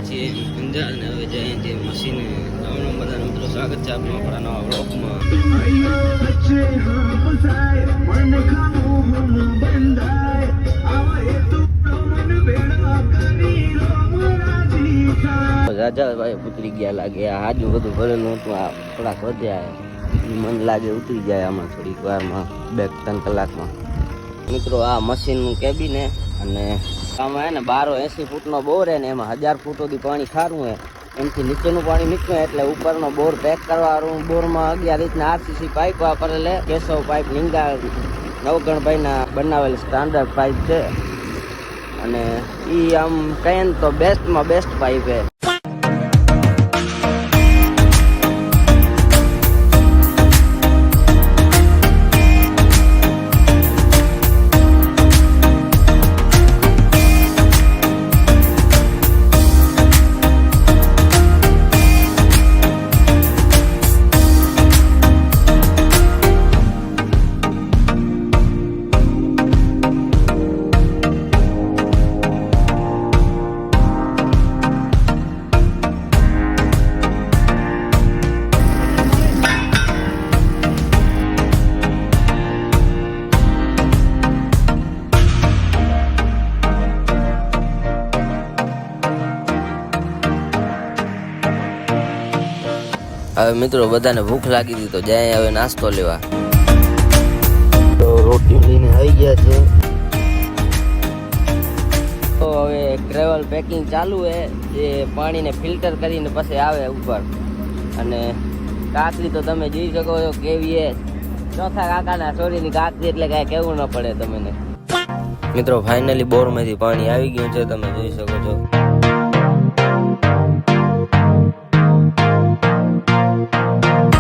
છીએ અંજાર ને હવે જઈએ છીએ મશીને. રામ બધા મિત્રો, સ્વાગત છે આપનું આપણા નવા વ્લોગમાં. રાજાભાઈ ઉતરી ગયા લાગે. આજુ બધું ભરેલું હતું, આ થોડાક વધ્યા. મને લાગે ઉતરી જાય આમાં થોડીક વારમાં, 2-3 કલાકમાં. મિત્રો આ મશીનનું કેબિન હે અને આમાં હે ને 1280 ફૂટનો બોર હે ને એમાં 1000 ફૂટ સુધી પાણી ખારું હે. એમથી નીચેનું પાણી નીકળે એટલે ઉપરનો બોર પેક કરવાનું. બોરમાં 11 ઇંચના આરસીસી પાઇપ વાપરેલે, કેશવ પાઇપ લીંગા નવગણભાઈના બનાવેલ સ્ટાન્ડર્ડ પાઇપ છે અને એ આમ કહીએ ને તો બેસ્ટમાં બેસ્ટ પાઇપ હે. હવે મિત્રો બધાને ભૂખ લાગી હતી તો જાય હવે નાસ્તો લેવા. તો રોટી લઈને આવી ગયા છે. તો હવે ગ્રેવલ પેકિંગ ચાલુ છે, જે પાણીને ફિલ્ટર કરીને પછી આવે ઉપર. અને કાકડી તો તમે જોઈ શકો છો કેવી છે, ચોથા કાકાના છોરીની કાકડી એટલે કાંઈ કહેવું ન પડે તમને. મિત્રો ફાઇનલી બોરમાંથી પાણી આવી ગયું છે, તમે જોઈ શકો છો.